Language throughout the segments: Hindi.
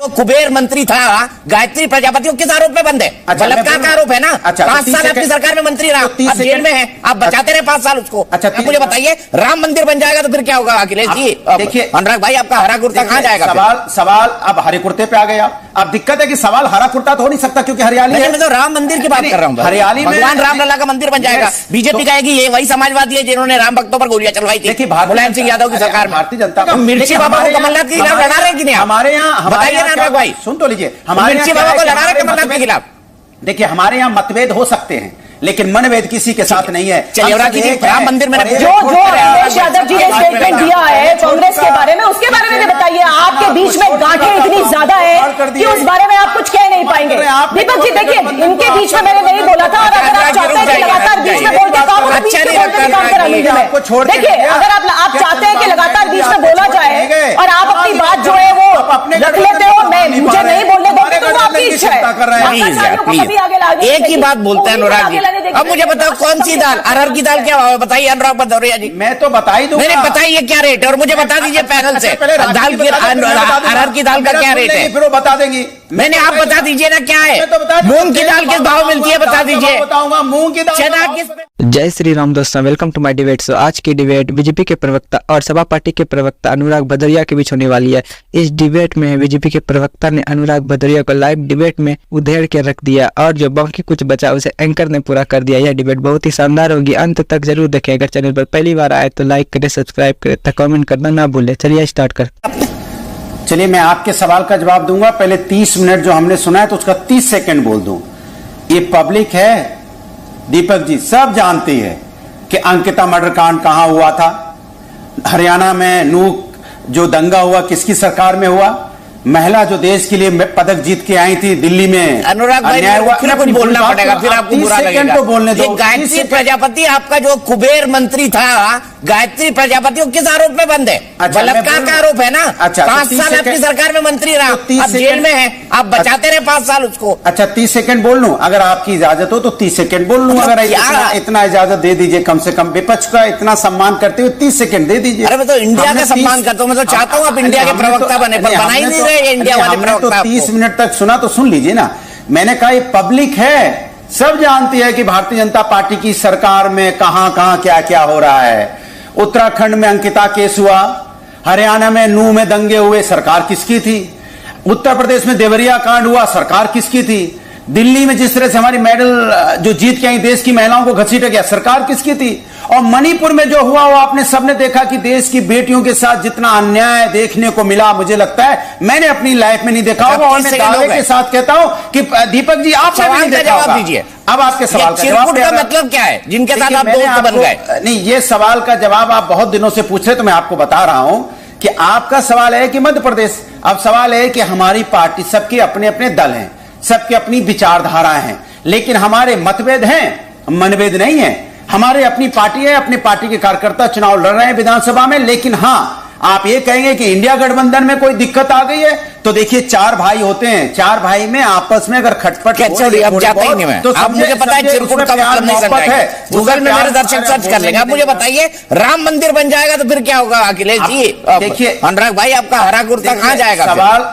तो कुबेर मंत्री था गायत्री प्रजापति को किस आरोप में बंद है? बलात्कार का आरोप है ना। 5 साल आपकी सरकार में मंत्री रहा, अब जेल में है, आप बचाते रहे 5 साल उसको। आप मुझे बताइए, राम मंदिर बन जाएगा तो फिर क्या होगा अखिलेश जी? देखिए अनुराग भाई, आपका हरा कुर्ता कहाँ जाएगा? सवाल अब हरे कुर्ते पे आ गए आप। अब दिक्कत है कि सवाल हरा कुर्ता तो हो नहीं सकता क्योंकि हरियाली है। मैं तो राम मंदिर की बात कर रहा हूँ। हरियाली में भगवान रामलला का मंदिर बन जाएगा। बीजेपी कहेगी ये वही समाजवादी है जिन्होंने राम भक्तों पर गोलियां चलवाई थी। देखिए मुलायम सिंह यादव की सरकार में भारतीय जनता मिर्ची बाबा को कमलनाथ के खिलाफ लड़ा रहे कि नहीं? हमारे यहाँ बताइए ना अनुराग भाई, सुन तो लीजिए, हमारे मिर्ची बाबा को लड़ा रहे कमलनाथ के खिलाफ। देखिए हमारे यहाँ मतभेद हो सकते हैं लेकिन मनभेद किसी के साथ नहीं है। चलिए राम मंदिर में जो अखिलेश यादव जी ने स्टेटमेंट दिया है कांग्रेस के बारे में, उसके बारे में भी बताइए। आपके बीच में गांठें इतनी ज्यादा है कि उस बारे में आप कुछ कह नहीं पाएंगे। दीपक जी देखिए, इनके बीच में मैंने नहीं बोला था, और अगर आप चाहते हैं कि लगातार बीच में बोलते तो आप बीच में बोलते काम करा लीजिए। देखिए अगर आप चाहते हैं कि लगातार बीच में बोला जाए और आप अपनी बात जो है वो रख लेते हो, मैं मुझे नहीं बोलने देते तो वो आपकी इच्छा है। एक ही बात बोलते हैं अनुराग जी। अब मुझे बताओ कौन सी दाल, अरहर की दाल क्या भाव है बताइए अनुराग भदौरिया जी। मैं तो बता ही दूंगा। नहीं बताइए क्या रेट है, और मुझे बता दीजिए पैनल से दाल की, अरहर की दाल का क्या रेट है? फिर वो बता देंगी। मैंने आप बता दीजिए ना क्या है। मूंग की दाल किस भाव मिलती है बता दीजिए। बताऊंगा मूंग की दाल चना किस। जय श्री राम दोस्तों, welcome to my debate show. आज की डिबेट बीजेपी के प्रवक्ता और सपा पार्टी के प्रवक्ता अनुराग भदौरिया के बीच होने वाली है। इस डिबेट में बीजेपी के प्रवक्ता ने अनुराग भदौरिया को लाइव डिबेट में उधेड़ के रख दिया और जो बाकी कुछ बचा उसे एंकर ने पूरा कर दिया। यह डिबेट बहुत ही शानदार होगी, अंत तक जरूर देखें। अगर चैनल पर पहली बार आए तो लाइक करें, सब्सक्राइब करें तथा कमेंट करना ना भूले। चलिए स्टार्ट कर। चलिए मैं आपके सवाल का जवाब दूंगा। पहले 30 मिनट जो हमने सुना है तो उसका 30 सेकंड बोल दूं। ये पब्लिक है, दीपक जी सब जानती है कि अंकिता मर्डर कांड कहां हुआ था। हरियाणा में नूक जो दंगा हुआ किसकी सरकार में हुआ। महिला जो देश के लिए पदक जीत के आई थी दिल्ली में, अनुराग भाई फिर कुछ बोलना पड़ेगा, फिर आपको बुरा लगेगा। तो बोलने दो। गायत्री प्रजापति आपका जो कुबेर मंत्री था गायत्री प्रजापति को किस आरोप में बंद है? बलात्कार का आरोप है ना। 5 साल आपकी सरकार में मंत्री रहा, अब जेल में है, आप बचाते रहे 5 साल उसको। अच्छा 30 सेकंड बोल लूं? अगर आपकी इजाजत हो तो 30 सेकंड बोल लूं। अगर इतना इजाजत दे दीजिए, कम से कम विपक्ष का इतना सम्मान करते हुए 30 सेकंड दे दीजिए। अरे मैं तो इंडिया का सम्मान करता हूँ, मैं तो चाहता हूँ आप इंडिया के प्रवक्ता बने, पर बना ही नहीं रहे इंडिया वाले प्रवक्ता। तो 30 मिनट तक सुना तो सुन लीजिए ना। मैंने कहा ये पब्लिक है, सब जानती है कि भारतीय जनता पार्टी की सरकार में कहां कहां क्या क्या हो रहा है। उत्तराखंड में अंकिता केस हुआ, हरियाणा में नूह में दंगे हुए, सरकार किसकी थी। उत्तर प्रदेश में देवरिया कांड हुआ, सरकार किसकी थी। दिल्ली में जिस तरह से हमारी मेडल जो जीत के आई देश की महिलाओं को घसीटा गया, सरकार किसकी थी। और मणिपुर में जो हुआ वो आपने सबने देखा कि देश की बेटियों के साथ जितना अन्याय देखने को मिला, मुझे लगता है मैंने अपनी लाइफ में नहीं देखा होगा। और मैं दावे के साथ कहता हूं कि दीपक जी आप सवाल का जवाब दीजिए। अब आपके सवाल का जवाब का मतलब क्या है जिनके साथ आप दोस्त बन गए? नहीं, ये सवाल का जवाब आप बहुत दिनों से पूछ रहे, तो मैं आपको बता रहा हूं कि आपका सवाल है कि मध्य प्रदेश। अब सवाल है कि हमारी पार्टी, सबके अपने अपने दल हैं, सबकी अपनी विचारधाराएं हैं, लेकिन हमारे मतभेद हैं, मनभेद नहीं है। हमारे अपनी पार्टी है, अपनी पार्टी के कार्यकर्ता चुनाव लड़ रहे हैं विधानसभा में। लेकिन हां, आप ये कहेंगे कि इंडिया गठबंधन में कोई दिक्कत आ गई है, तो देखिए 4 भाई होते हैं, 4 भाई में आपस में अगर खटपट तो आप मुझे पता है चिरकुट का मतलब नहीं समझाएंगे। गूगल में मेरे दर्शक सर्च कर लेंगे। आप मुझे बताइए राम मंदिर बन जाएगा तो फिर क्या होगा अखिलेश जी? देखिए अनुराग भाई, आपका हरा कुर्ता कहां जाएगा?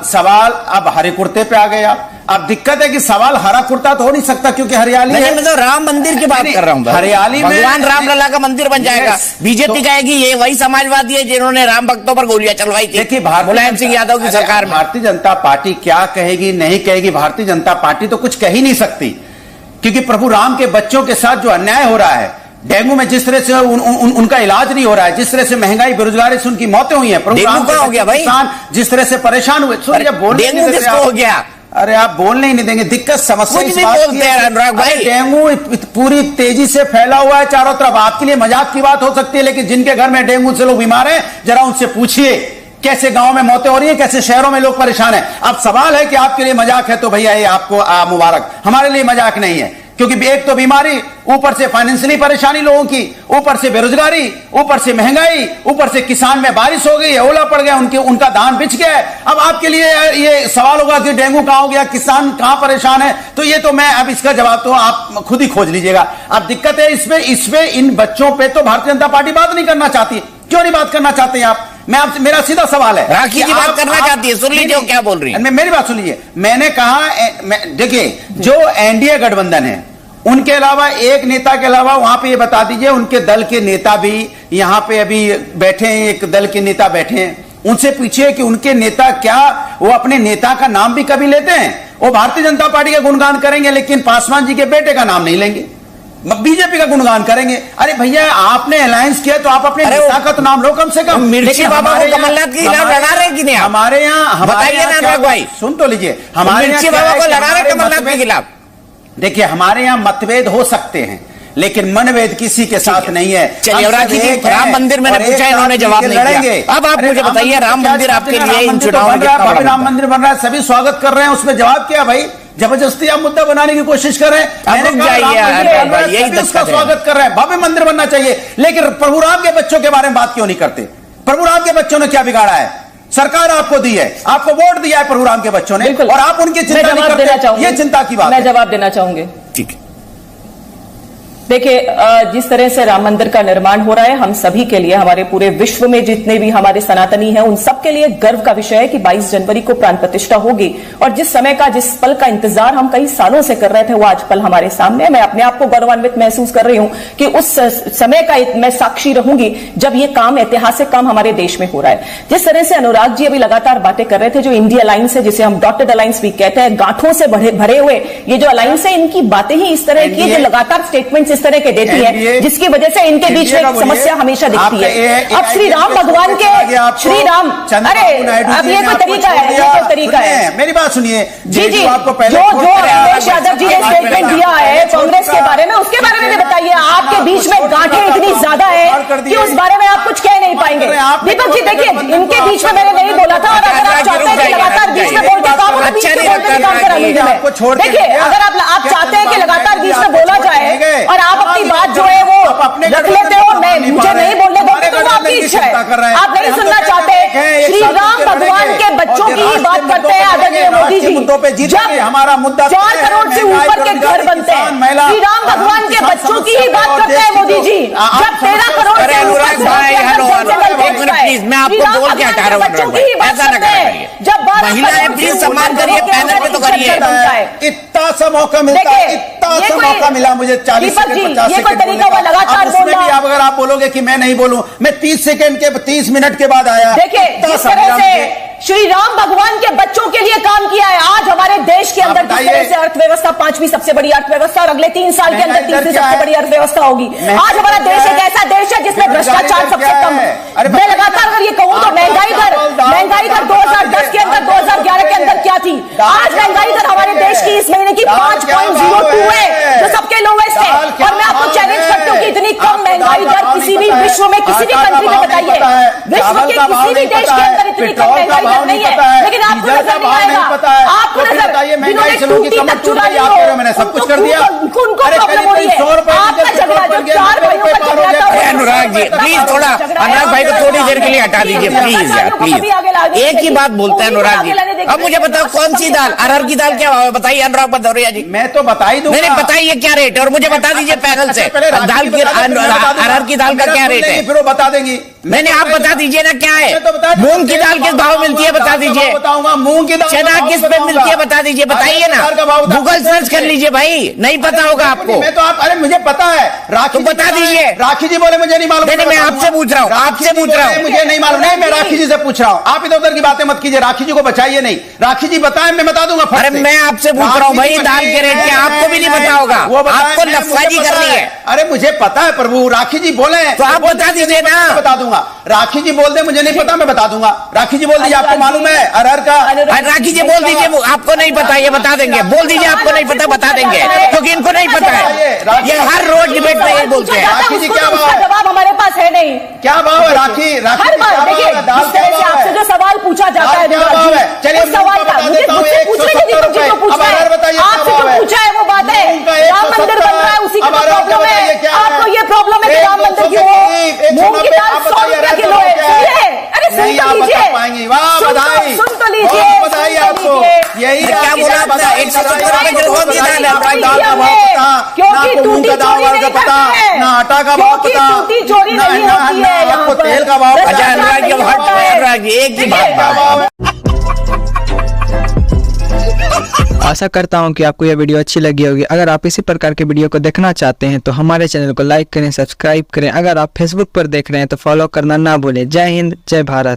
सवाल अब हरे कुर्ते पे आ गए आप। अब दिक्कत है कि सवाल हरा कुर्ता तो हो नहीं सकता क्योंकि हरियाली है। मैं तो राम मंदिर की बात कर रहा हूँ। हरियाली में भगवान रामलला का मंदिर बन जाएगा। बीजेपी कहेगी ये वही समाजवादी है जिन्होंने राम भक्तों पर गोलियां चलवाई थी। देखिए मुलायम सिंह यादव की सरकार में भारतीय जनता पार्टी क्या कहेगी नहीं कहेगी, भारतीय जनता पार्टी तो कुछ कह ही नहीं सकती, क्योंकि प्रभु राम के बच्चों के साथ जो अन्याय हो रहा है, डेंगू में जिस तरह से उनका इलाज नहीं हो रहा है, जिस तरह से महंगाई बेरोजगारी से उनकी मौतें हुई हैं, प्रभु राम हो गया भाई, जिस तरह से परेशान हुए। डेंगू किसको हो गया? अरे आप बोलने ही नहीं देंगे। दिक्कत समस्या कुछ भी बोलते हैं अनुराग भाई। डेंगू पूरी तेजी से फैला हुआ है चारों तरफ। आपके लिए मजाक की बात हो सकती है, लेकिन जिनके घर में डेंगू से लोग बीमार हैं, जरा उनसे पूछिए कैसे गांव में मौतें हो रही है, कैसे शहरों में लोग परेशान हैं। अब सवाल है कि आपके लिए मजाक है तो भैया ये आपको मुबारक, हमारे लिए मजाक नहीं है। क्योंकि एक तो बीमारी, ऊपर से फाइनेंशियली परेशानी लोगों की, ऊपर से बेरोजगारी, ऊपर से महंगाई, ऊपर से किसान में बारिश हो गई, ओला पड़ गया, उनका धान बिछ गया। अब आपके लिए ये सवाल होगा कि डेंगू कहां हो गया, किसान कहां परेशान है, तो ये तो मैं अब इसका जवाब तो आप खुद ही खोज लीजिएगा। अब दिक्कत है इसमें इन बच्चों पे तो भारतीय जनता पार्टी बात नहीं करना चाहती। क्यों नहीं बात करना चाहते हैं आप? मैं आपसे, मेरा सीधा सवाल है, राखी जी बात करना चाहती है, सुन लीजिए क्या बोल रही है। मेरी बात सुन लीजिए। मैंने कहा, देखिए जो एनडीए गठबंधन है उनके अलावा एक नेता के अलावा वहां पे ये बता दीजिए, उनके दल के नेता भी यहां पे अभी बैठे हैं, एक दल के नेता बैठे हैं, उनसे पूछिए कि उनके नेता क्या वो अपने नेता का नाम भी कभी लेते हैं? वो भारतीय जनता पार्टी का गुणगान करेंगे लेकिन पासवान जी के बेटे का नाम नहीं लेंगे, बीजेपी का गुणगान करेंगे। अरे भैया आपने अलायंस किया तो आप अपने नेता का तो नाम लो कम से कम। मिर्ची बाबा को कमलनाथ के खिलाफ लड़ा रहे कि नहीं? हमारे यहाँ बताइए ना अनुराग भाई, सुन तो लीजिए, हमारे मिर्ची बाबा को लड़ा रहे कमलनाथ के खिलाफ। देखिए हमारे यहाँ मतभेद हो सकते हैं लेकिन मनभेद किसी के साथ नहीं है। चलिए राम मंदिर मैंने पूछा, इन्होंने जवाब नहीं दिया। अब आप मुझे बताइए राम मंदिर आपके लिए इन चुनाव में राम मंदिर बन रहा है, सभी स्वागत कर रहे हैं, उसमें जवाब क्या भाई? जबरदस्ती आप मुद्दा बनाने की कोशिश कर रहे हैं। यही उसका स्वागत कर रहे हैं, भव्य मंदिर बनना चाहिए, लेकिन प्रभु राम के बच्चों के बारे में बात क्यों नहीं करते? प्रभु राम के बच्चों ने क्या बिगाड़ा है? सरकार आपको दी है, आपको वोट दिया है प्रभु राम के बच्चों ने, और आप उनकी चिंता नहीं करते। ये चिंता की बात है। मैं जवाब देना चाहूंगी। ठीक है, देखिए, जिस तरह से राम मंदिर का निर्माण हो रहा है, हम सभी के लिए, हमारे पूरे विश्व में जितने भी हमारे सनातनी हैं, उन सबके लिए गर्व का विषय है कि 22 जनवरी को प्राण प्रतिष्ठा होगी। और जिस समय का, जिस पल का इंतजार हम कई सालों से कर रहे थे, वो आज पल हमारे सामने है। मैं अपने आप को गौरवान्वित महसूस कर रही हूं कि उस समय का मैं साक्षी रहूंगी जब ये काम, ऐतिहासिक काम हमारे देश में हो रहा है। जिस तरह से अनुराग जी अभी लगातार बातें कर रहे थे, जो इंडिया अलायंस है, जिसे हम डॉटेड अलायंस भी कहते हैं, गांठों से भरे हुए ये जो अलायंस है, इनकी बातें ही इस तरह की, जो लगातार स्टेटमेंट्स इस तरह के देती है, जिसकी वजह से इनके बीच में समस्या हमेशा दिखती है। अब श्री राम भगवान के, श्री राम, अरे अब ये कोई तरीका है? ये कोई तरीका है? मेरी बात सुनिए जी जी, आपको पहले जो अखिलेश यादव जी ने स्टेटमेंट दिया है कांग्रेस के बारे में, उसके बारे में भी बताइए। आपके बीच में गांठें इतनी ज्यादा है कि उस बारे में आप कुछ कह नहीं पाएंगे। दीपक जी देखिए, इनके बीच में मैंने नहीं बोला था, और अगर आप चाहते हैं कि लगातार बीच में बोल के काम करा लूंगी मैं। देखिए, अगर आप चाहते हैं कि लगातार बीच में बोला जाए और आप अपनी बात जो है वो रख लेते हो, मुझे नहीं बोलने दोगे तो वो आपकी इच्छा है। आप नहीं सुनना चाहते, श्री राम भगवान के बच्चों की ही बात करते हैं आदरणीय मोदी जी। जब हमारा मुद्दा 4 करोड़ से ऊपर के घर बनते हैं, श्री राम भगवान के बच्चों की ही बात करते हैं मोदी जी। जब 13 करोड़ से ऊपर मैं आपको बोल के हटा रहा बच्चों की ही बात करते हैं, जब महिलाएं प्लीज सम्मान करिए, पैनल पे तो करिए। इतना सा मौका मिलता है, इतना सा मौका मिला मुझे 40 सेकंड 50 सेकंड लगातार बोलना। अगर आप बोलोगे कि मैं नहीं बोलूं, मैं 30 सेकंड के 30 मिनट के बाद आया। देखिए, जिस तरह से श्री राम भगवान के बच्चों के लिए काम किया है, आज हमारे देश के अंदर जिस तरह से अर्थव्यवस्था 5वीं सबसे बड़ी अर्थव्यवस्था, और अगले 3 साल के अंदर 3री सबसे बड़ी अर्थव्यवस्था होगी। आज हमारा देश एक ऐसा देश है जिसमें भ्रष्टाचार सबसे कम है। मैं लगातार अगर ये कहूं तो महंगाई दर 2010 के अंदर, 2011 के अंदर क्या थी, आज महंगाई दर हमारे देश की इस महीने की 5.02 है, जो सबके लोवेस्ट है। और मैं आपको चैलेंज करती हूँ कि इतनी कम महंगाई दर किसी भी विश्व में, किसी भी कंट्री में बताइए, विश्व के किसी भी देश के अंदर इतनी कम महंगाई नहीं है। लेकिन आपको नजर नहीं आएगा, आपको नजर, जिन्होंने टूटी तक चुरा ली हो, मैंने सब कुछ कर दिया, उनको प्रॉब्लम हो रही है। आपका झगड़ा जो 4 भाइयों का झगड़ा था, अनुराग जी प्लीज थोड़ा, अनुराग भाई को थोड़ी देर के लिए हटा दीजिए प्लीज यार, प्लीज। एक ही बात बोलते हैं अनुराग जी। अब मुझे बताओ कौन सी दाल, अरहर की दाल क्या भाव है बताइए अनुराग भदौरिया जी। मैं तो बता ही दूंगा। नहीं बताइए क्या रेट है, और मुझे बता दीजिए पैनल से दाल की, अरहर की दाल का क्या रेट है, फिर वो बता देंगी। मैंने आप बता दीजिए ना क्या है। मूंग की दाल किस भाव मिलती है बता दीजिए, बताऊंगा। मूंग की दाल चना किस पे मिलती है बता दीजिए, बताइए ना, गूगल सर्च कर लीजिए भाई, नहीं पता होगा आपको। मैं तो अरे मुझे पता है, राखी तो बता दीजिए। राखी जी बोले मुझे नहीं मालूम। नहीं मैं आपसे पूछ रहा हूँ, आपसे पूछ रहा हूँ, मुझे नहीं मालूम। नहीं मैं राखी जी से पूछ रहा हूँ, आप इधर उधर की बातें मत कीजिए, राखी जी को बचाइए नहीं, राखी जी बताएं मैं बता दूंगा। अरे मैं आपसे पूछ रहा हूँ भाई, दाल के रेट क्या आपको भी नहीं पता होगा, आपको लफाजी करनी है। अरे मुझे पता है प्रभु, राखी जी बोले तो आप बता दीजिए ना। बता दूंगा। राखी जी बोल दे मुझे नहीं पता, मैं बता दूंगा। राखी जी बोल दीजिए आपको मालूम है अरहर का। राखी जी बोल दीजिए आपको नहीं पता, ये बता देंगे। बोल दीजिए आपको नहीं पता, बता देंगे, क्योंकि इनको नहीं पता है। ये हर रोज डिबेट में ये बोलते हैं। राखी जी क्या भाव, जवाब हमारे पास है नहीं। क्या भाव है राखी? हर बार देखिए, जिस तरह से आपसे जो सवाल पूछा जाता है, चलिए सवाल का मुझे पूछने के लिए पूछा है, आपसे जो पूछा है वो बात है। राम मंदिर बन रहा है, उसी की प्रॉब्लम है। आपको ये प्रॉब्लम है कि राम मंदिर क्यों हो, मूंग की दाल 100 रुपया किलो है। अरे सुन तो लीजिए, सुन तो लीजिए, बधाई आपको। यही क्या बोला आपने? 170 रुपए किलो कौन सी दाल है? दाल का भाव पता, ना को मूंग का दाल का पता, ना आटा का भाव पता, ना आपको तेल का भाव पता। अच्छा अनुराग जी, अनुराग जी एक ही बात। आशा करता हूं कि आपको यह वीडियो अच्छी लगी होगी। अगर आप इसी प्रकार के वीडियो को देखना चाहते हैं तो हमारे चैनल को लाइक करें, सब्सक्राइब करें। अगर आप फेसबुक पर देख रहे हैं तो फॉलो करना ना भूलें। जय हिंद, जय भारत।